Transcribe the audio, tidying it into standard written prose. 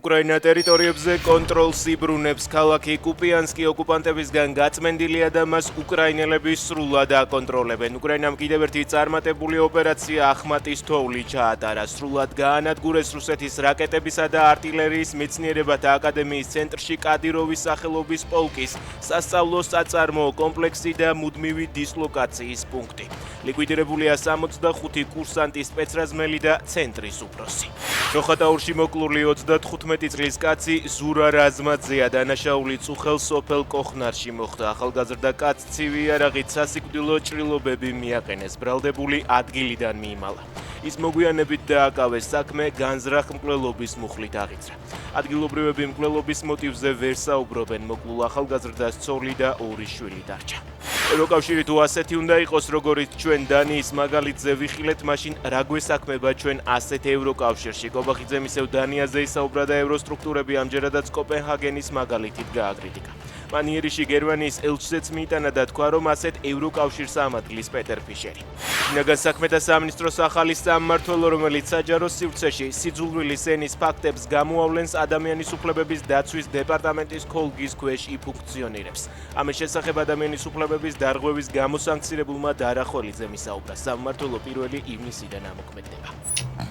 უკრაინა ტერიტორიებზე კონტროლს იბრუნებს ქალაქი კუპიანსკი ოკუპანტებისგან გაწმენდილია და მას უკრაინელები სრულად აკონტროლებენ. უკრაინამ კიდევ ერთი წარმატებული ოპერაცია ახმატის თოვლი ჩაატარა. სრულად გაანადგურეს რუსეთის რაკეტებისა და არტილერიის მეცნიერებათა აკადემიის ცენტრში კადიროვის სახელობის პოლკის სასწავლო საწარმოო კომპლექსი და მუდმივი დისლოკაციის პუნქტი. ლიკვიდირებულია 65 კურსანტი, სპეცრაზმელი და ცენტრის უფროსი. ჩოხატაურში მოკლული 95 წლის კაცი ზურა რაზმაძეა, დანაშაული წუხელ სოფელ კოხნარში მოხდა. ახალგაზრდა კაცს ცივი იარაღით სასიკვდილო ჭრილობები მიაყენეს, ბრალდებული ადგილიდან მიიმალა. ის მოგვიანებით დააკავეს, საქმე განზრახ მკვლელობის მუხლით აღიძრა. ადგილობრივები მკვლელობის მოტივზე ვერ საუბრობენ, მოკლულ ახალგაზრდას ცოლი და 2 შვილი დარჩა. ევროკავშირი თუ ასეთი უნდა იყოს, როგორიც ჩვენ დანიის მაგალითზე ვიხილეთ, მაშინ რა გვესაქმება ჩვენ ასეთ ევროკავშირში? კობახიძე მისევ დანიაზე ისაუბრა და ევროსტრუქტურები ამჯერადაც კოპენჰაგენის მაგალითით გააკრიტიკა. მან იერიშში გერმანიის ელჩზეც მიიტანა და თქვა, რომ ასეთ ევროკავშირს ამადგლის პეტერ ფიშერი. შინაგან საქმეთა სამინისტროს ახალი სამმართველო, რომელიც საჯარო სივრცეში სიძულვილის ენის ფაქტებს გამოავლენს, ადამიანის უფლებების დაცვის დეპარტამენტის ქოლგის ქვეშ იფუნქციონირებს. ამის შესახებ ადამიანის უფლებების დარღვევის გამოსანქცირებულმა დარა ხველიძემ ისაუბრა. სამმართველო 1 ივნისიდან ამოქმედდება.